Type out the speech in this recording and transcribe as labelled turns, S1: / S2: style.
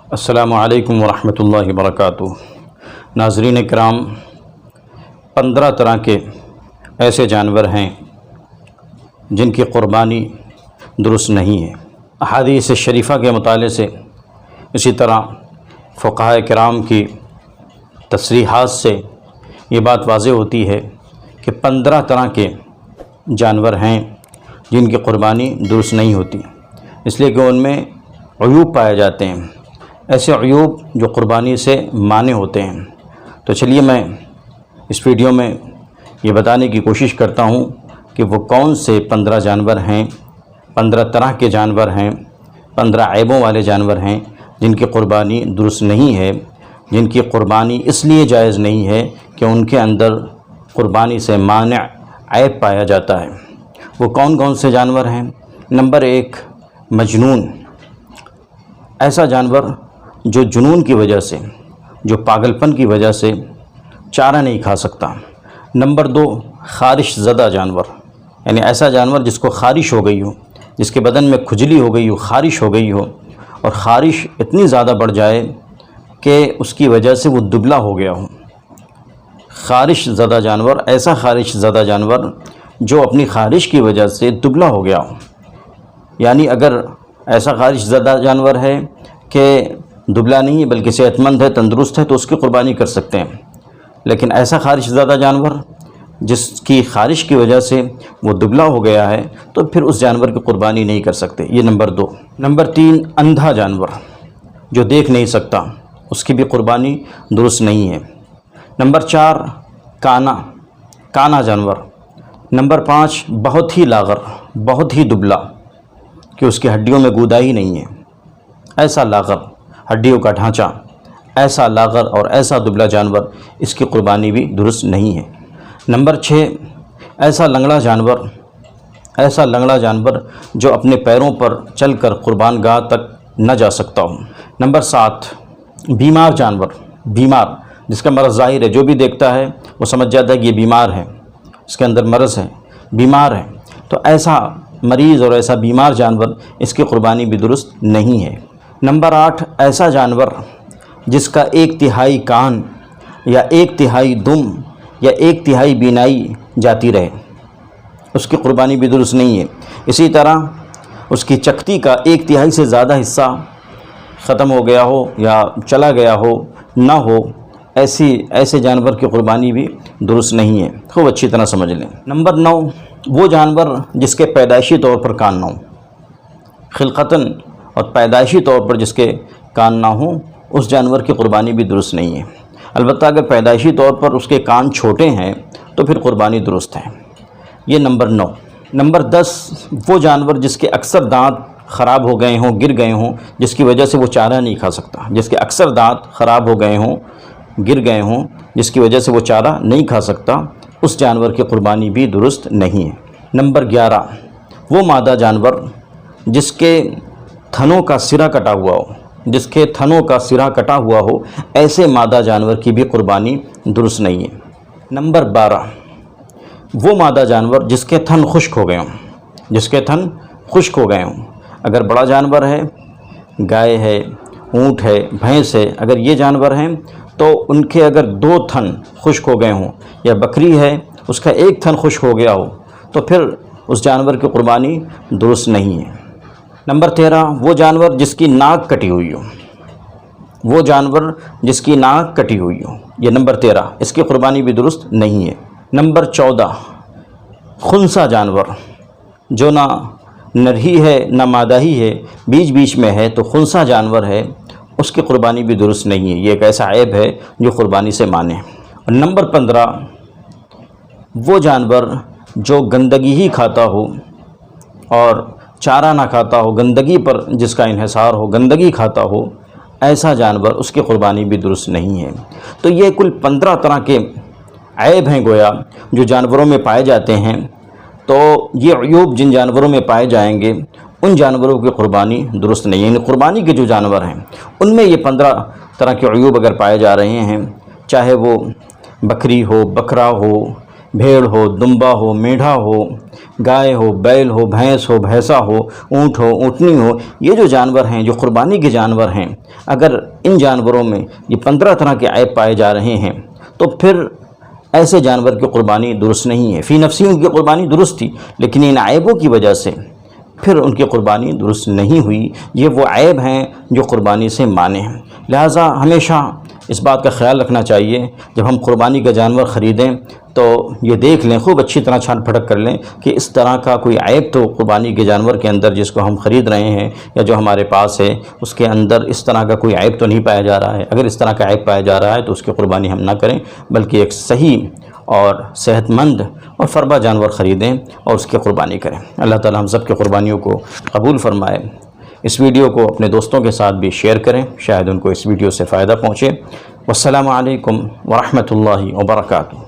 S1: السلام علیکم ورحمۃ اللہ وبرکاتہ۔ ناظرین کرام، 15 طرح کے ایسے جانور ہیں جن کی قربانی درست نہیں ہے۔ احادیث شریفہ کے مطالعے سے، اسی طرح فقہاء کرام کی تصریحات سے یہ بات واضح ہوتی ہے کہ 15 طرح کے جانور ہیں جن کی قربانی درست نہیں ہوتی، اس لیے کہ ان میں عیوب پائے جاتے ہیں، ایسے عیوب جو قربانی سے مانع ہوتے ہیں۔ تو چلیے میں اس ویڈیو میں یہ بتانے کی کوشش کرتا ہوں کہ وہ کون سے 15 جانور ہیں، 15 طرح کے جانور ہیں، 15 عیبوں والے جانور ہیں جن کی قربانی درست نہیں ہے، جن کی قربانی اس لیے جائز نہیں ہے کہ ان کے اندر قربانی سے مانع عیب پایا جاتا ہے۔ وہ کون کون سے جانور ہیں؟ نمبر 1، مجنون، ایسا جانور جو جنون کی وجہ سے، جو پاگل پن کی وجہ سے چارہ نہیں کھا سکتا۔ نمبر 2، خارش زدہ جانور، یعنی ایسا جانور جس کو خارش ہو گئی ہو، جس کے بدن میں کھجلی ہو گئی ہو، خارش ہو گئی ہو، اور خارش اتنی زیادہ بڑھ جائے کہ اس کی وجہ سے وہ دبلا ہو گیا ہو۔ خارش زدہ جانور، ایسا خارش زدہ جانور جو اپنی خارش کی وجہ سے دبلا ہو گیا ہو، یعنی اگر ایسا خارش زدہ جانور ہے کہ دبلا نہیں ہے بلکہ صحت مند ہے، تندرست ہے، تو اس کی قربانی کر سکتے ہیں۔ لیکن ایسا خارش زدہ جانور جس کی خارش کی وجہ سے وہ دبلا ہو گیا ہے تو پھر اس جانور کی قربانی نہیں کر سکتے۔ یہ نمبر 2۔ نمبر 3، اندھا جانور جو دیکھ نہیں سکتا، اس کی بھی قربانی درست نہیں ہے۔ نمبر 4، کانا جانور۔ نمبر 5، بہت ہی لاغر، بہت ہی دبلا کہ اس کی ہڈیوں میں گودا ہی نہیں ہے، ایسا لاغر، ہڈیوں کا ڈھانچہ، ایسا لاغر اور ایسا دبلا جانور، اس کی قربانی بھی درست نہیں ہے۔ نمبر 6، ایسا لنگڑا جانور، ایسا لنگڑا جانور جو اپنے پیروں پر چل کر قربان گاہ تک نہ جا سکتا ہو۔ نمبر 7، بیمار جانور، بیمار جس کا مرض ظاہر ہے، جو بھی دیکھتا ہے وہ سمجھ جاتا ہے کہ یہ بیمار ہے، اس کے اندر مرض ہے، بیمار ہے، تو ایسا مریض اور ایسا بیمار جانور، اس کی قربانی بھی درست نہیں ہے۔ نمبر 8، ایسا جانور جس کا 1/3 کان یا 1/3 دم یا 1/3 بینائی جاتی رہے، اس کی قربانی بھی درست نہیں ہے۔ اسی طرح اس کی چکتی کا 1/3 سے زیادہ حصہ ختم ہو گیا ہو یا چلا گیا ہو، نہ ہو، ایسے جانور کی قربانی بھی درست نہیں ہے۔ خوب اچھی طرح سمجھ لیں۔ نمبر 9، وہ جانور جس کے پیدائشی طور پر کان نہ ہوں، خلقتاً اور پیدائشی طور پر جس کے کان نہ ہوں، اس جانور کی قربانی بھی درست نہیں ہے۔ البتہ اگر پیدائشی طور پر اس کے کان چھوٹے ہیں تو پھر قربانی درست ہے۔ یہ نمبر 9۔ نمبر 10، وہ جانور جس کے اکثر دانت خراب ہو گئے ہوں، گر گئے ہوں، جس کی وجہ سے وہ چارہ نہیں کھا سکتا، جس کے اکثر دانت خراب ہو گئے ہوں، گر گئے ہوں، جس کی وجہ سے وہ چارہ نہیں کھا سکتا، اس جانور کی قربانی بھی درست نہیں ہے۔ نمبر 11، وہ مادہ جانور جس کے تھنوں کا سرا کٹا ہوا ہو، جس کے تھنوں کا سرا کٹا ہوا ہو، ایسے مادہ جانور کی بھی قربانی درست نہیں ہے۔ نمبر 12، وہ مادہ جانور جس کے تھن خشک ہو گئے ہوں، جس کے تھن خشک ہو گئے ہوں۔ اگر بڑا جانور ہے، گائے ہے، اونٹ ہے، بھینس ہے، اگر یہ جانور ہیں تو ان کے اگر 2 تھن خشک ہو گئے ہوں، یا بکری ہے اس کا 1 تھن خشک ہو گیا ہو، تو پھر اس جانور کی قربانی درست نہیں ہے۔ نمبر 13، وہ جانور جس کی ناک کٹی ہوئی ہو، وہ جانور جس کی ناک کٹی ہوئی ہو، یہ نمبر 13، اس کی قربانی بھی درست نہیں ہے۔ نمبر 14، خنثی جانور جو نہ نرہی ہے نہ مادہ ہی ہے، بیچ بیچ میں ہے، تو خنثی جانور ہے، اس کی قربانی بھی درست نہیں ہے۔ یہ ایک ایسا عیب ہے جو قربانی سے مانے۔ نمبر 15، وہ جانور جو گندگی ہی کھاتا ہو اور چارہ نہ کھاتا ہو، گندگی پر جس کا انحصار ہو، گندگی کھاتا ہو، ایسا جانور، اس کی قربانی بھی درست نہیں ہے۔ تو یہ کل 15 طرح کے عیب ہیں گویا جو جانوروں میں پائے جاتے ہیں۔ تو یہ عیوب جن جانوروں میں پائے جائیں گے ان جانوروں کی قربانی درست نہیں ہے، یعنی قربانی کے جو جانور ہیں ان میں یہ 15 طرح کے عیوب اگر پائے جا رہے ہیں، چاہے وہ بکری ہو، بکرا ہو، بھیڑ ہو، دمبا ہو، میڑھا ہو، گائے ہو، بیل ہو، بھینس ہو، بھینسا ہو، اونٹ ہو، اونٹنی ہو، یہ جو جانور ہیں جو قربانی کے جانور ہیں، اگر ان جانوروں میں یہ 15 طرح کے عیب پائے جا رہے ہیں تو پھر ایسے جانور کی قربانی درست نہیں ہے۔ فی نفسی ان کی قربانی درست تھی، لیکن ان عیبوں کی وجہ سے پھر ان کی قربانی درست نہیں ہوئی۔ یہ وہ عیب ہیں جو قربانی سے مانے ہیں۔ لہٰذا ہمیشہ اس بات کا خیال رکھنا چاہیے جب ہم قربانی کا جانور خریدیں تو یہ دیکھ لیں، خوب اچھی طرح چھان پھٹک کر لیں کہ اس طرح کا کوئی عیب تو قربانی کے جانور کے اندر جس کو ہم خرید رہے ہیں یا جو ہمارے پاس ہے اس کے اندر اس طرح کا کوئی عیب تو نہیں پایا جا رہا ہے۔ اگر اس طرح کا عیب پایا جا رہا ہے تو اس کی قربانی ہم نہ کریں، بلکہ ایک صحیح اور صحت مند اور فربا جانور خریدیں اور اس کی قربانی کریں۔ اللہ تعالی ہم سب کی قربانیوں کو قبول فرمائے۔ اس ویڈیو کو اپنے دوستوں کے ساتھ بھی شیئر کریں، شاید ان کو اس ویڈیو سے فائدہ پہنچے۔ والسلام علیکم ورحمۃ اللہ وبرکاتہ۔